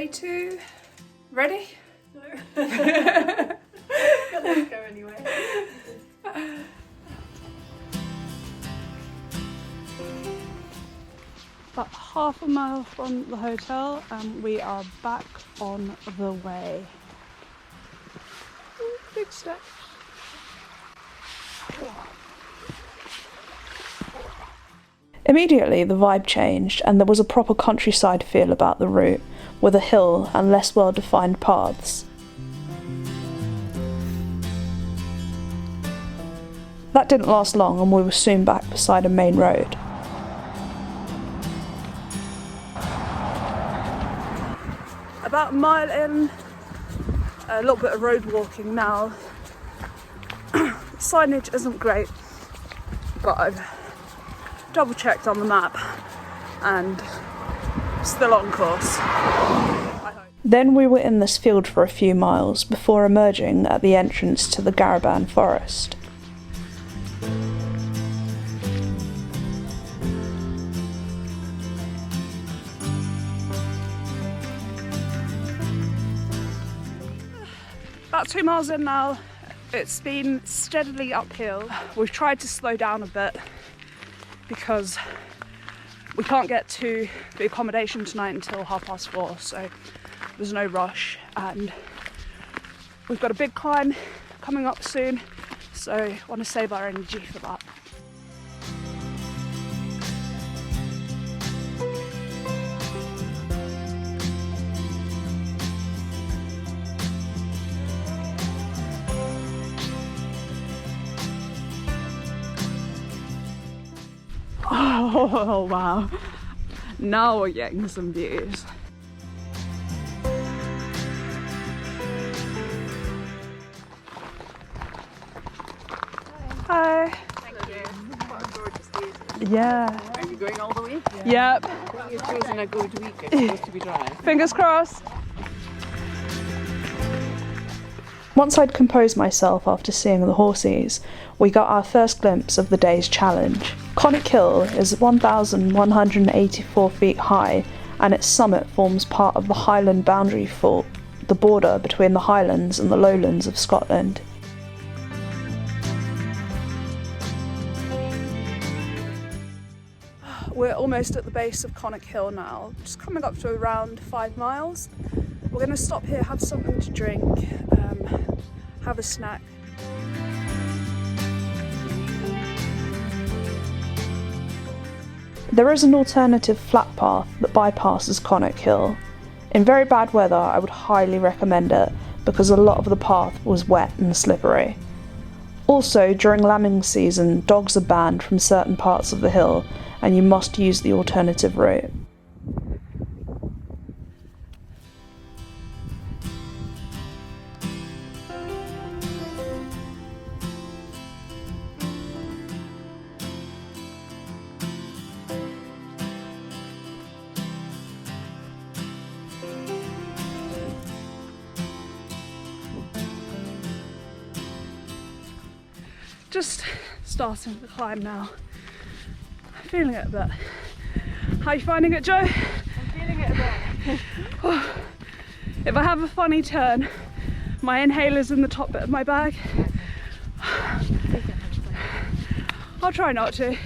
Day 2. Ready? No. Let's go anyway. About half a mile from the hotel and we are back on the way. Ooh, big step. Immediately the vibe changed and there was a proper countryside feel about the route, with a hill and less well-defined paths. That didn't last long and we were soon back beside a main road. About a mile in, a little bit of road walking now. Signage isn't great, but I've double checked on the map and still on course. Then we were in this field for a few miles before emerging at the entrance to the Rowardennnan forest. About 2 miles in now, it's been steadily uphill. We've tried to slow down a bit because we can't get to the accommodation tonight until 4:30, so there's no rush, and we've got a big climb coming up soon, so I want to save our energy for that. Oh wow, now we're getting some views. Hi. Thank you. What a gorgeous day. Yeah. Are you going all the way? Yep. You've chosen a good week. It's supposed to be dry. Fingers crossed. Once I'd composed myself after seeing the horses, we got our first glimpse of the day's challenge. Conic Hill is 1,184 feet high and its summit forms part of the Highland boundary fault, the border between the Highlands and the lowlands of Scotland. We're almost at the base of Conic Hill now, just coming up to around 5 miles. We're going to stop here, have something to drink, have a snack. There is an alternative flat path that bypasses Conic Hill. In very bad weather, I would highly recommend it because a lot of the path was wet and slippery. Also, during lambing season, dogs are banned from certain parts of the hill and you must use the alternative route. Just starting the climb now. I'm feeling it a bit. How are you finding it, Joe? I'm feeling it a bit. If I have a funny turn, my inhaler's in the top bit of my bag. I'll try not to.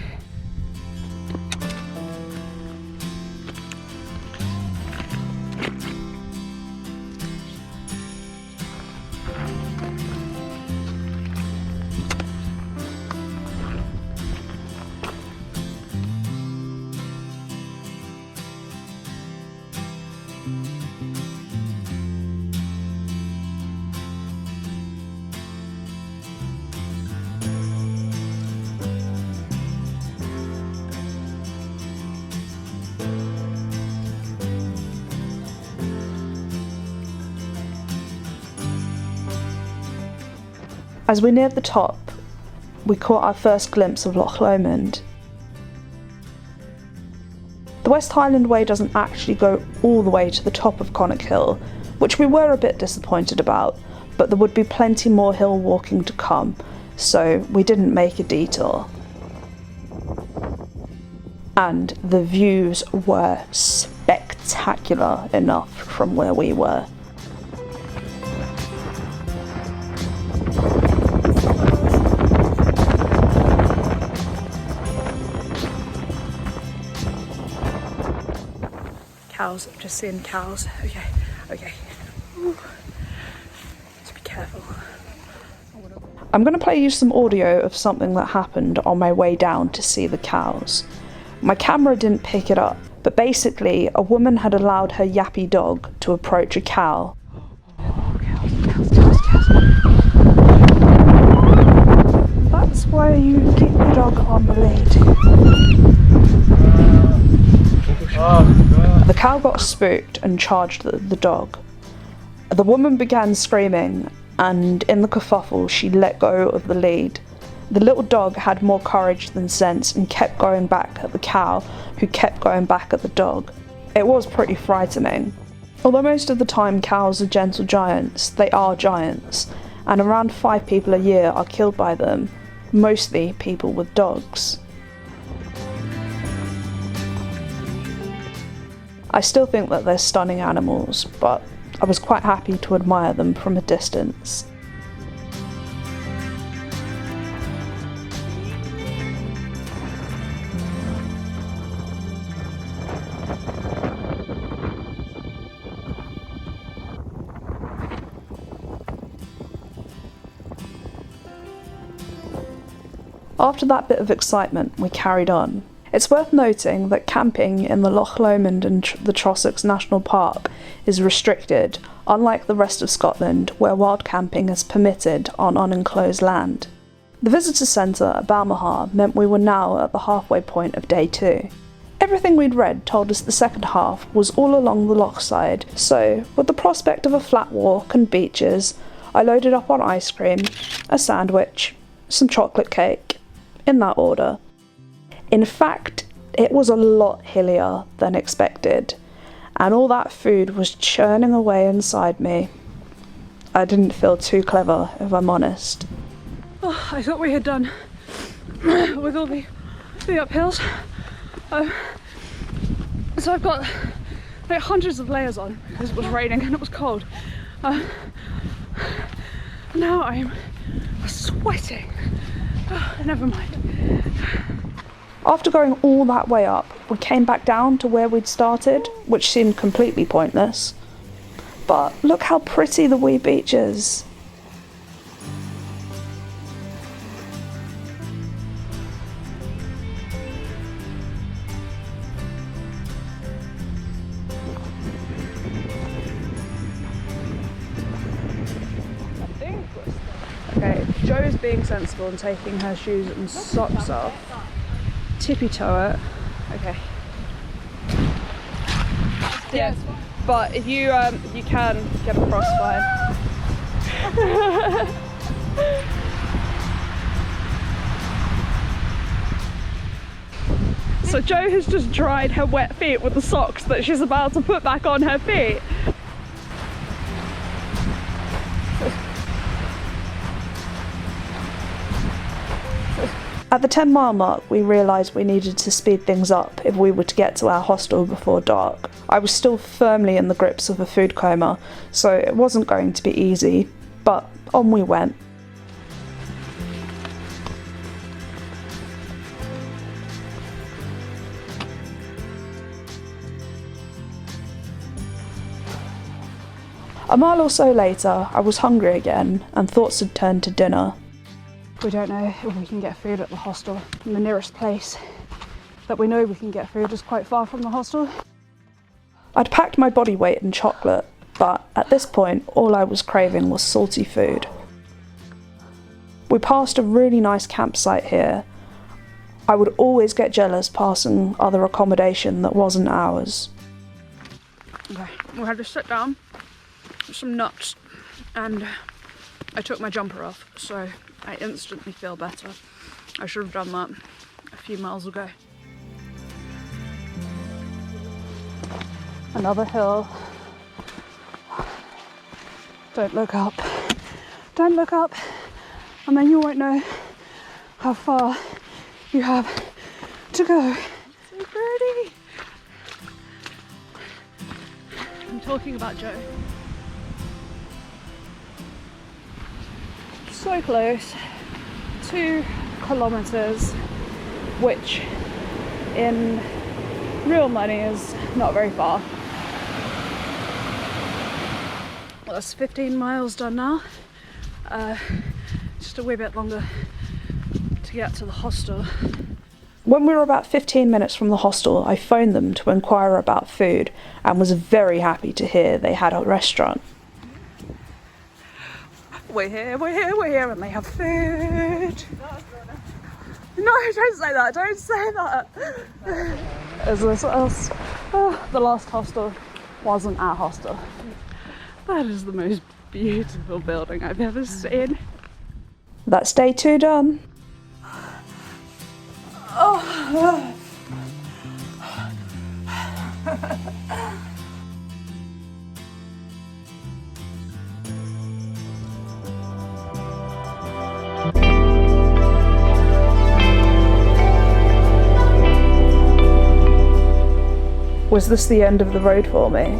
As we neared the top, we caught our first glimpse of Loch Lomond. The West Highland Way doesn't actually go all the way to the top of Conic Hill, which we were a bit disappointed about, but there would be plenty more hill walking to come, so we didn't make a detour. And the views were spectacular. spectacular enough from where we were. Cows, I've just seen cows. Okay. Ooh. Just be careful. I'm going to play you some audio of something that happened on my way down to see the cows. My camera didn't pick it up, but basically a woman had allowed her yappy dog to approach a cow. Cows. That's why you keep the dog on the lead. The cow got spooked and charged the dog. The woman began screaming, and in the kerfuffle she let go of the lead. The little dog had more courage than sense and kept going back at the cow, who kept going back at the dog. It was pretty frightening. Although most of the time cows are gentle giants, they are giants, and around 5 people a year are killed by them, mostly people with dogs. I still think that they're stunning animals, but I was quite happy to admire them from a distance. After that bit of excitement, we carried on. It's worth noting that camping in the Loch Lomond and the Trossachs National Park is restricted, unlike the rest of Scotland, where wild camping is permitted on unenclosed land. The visitor centre at Balmaha meant we were now at the halfway point of day 2. Everything we'd read told us the second half was all along the loch side, so with the prospect of a flat walk and beaches, I loaded up on ice cream, a sandwich, some chocolate cake, in that order. In fact, it was a lot hillier than expected, and all that food was churning away inside me. I didn't feel too clever, if I'm honest. Oh, I thought we had done with all the uphills. So I've got like hundreds of layers on because it was raining and it was cold. Now I'm sweating. Oh, never mind. After going all that way up, we came back down to where we'd started, which seemed completely pointless. But look how pretty the wee beach is. Okay, Jo's being sensible and taking her shoes and socks off. Tippy toe it. Okay. Yeah, but if you can get across, fine. So Jo has just dried her wet feet with the socks that she's about to put back on her feet. At the 10-mile mark, we realised we needed to speed things up if we were to get to our hostel before dark. I was still firmly in the grips of a food coma, so it wasn't going to be easy, but on we went. A mile or so later, I was hungry again, and thoughts had turned to dinner. We don't know if we can get food at the hostel. The nearest place that we know we can get food is quite far from the hostel. I'd packed my body weight in chocolate, but at this point all I was craving was salty food. We passed a really nice campsite here. I would always get jealous passing other accommodation that wasn't ours. Okay, we had to sit down with some nuts, and I took my jumper off, so I instantly feel better. I should have done that a few miles ago. Another hill. Don't look up. Don't look up, and then you won't know how far you have to go. So pretty. talking about Joe. So close, 2 kilometers, which in real money is not very far. Well, that's 15 miles done now. Just a wee bit longer to get to the hostel. When we were about 15 minutes from the hostel, I phoned them to inquire about food and was very happy to hear they had a restaurant. We're here, and they have food. No, don't say that, don't say that. Is this us? Oh, the last hostel wasn't our hostel. That is the most beautiful building I've ever seen. That's day 2 done. Oh. Was this the end of the road for me?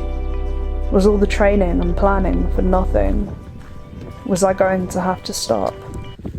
Was all the training and planning for nothing? Was I going to have to stop?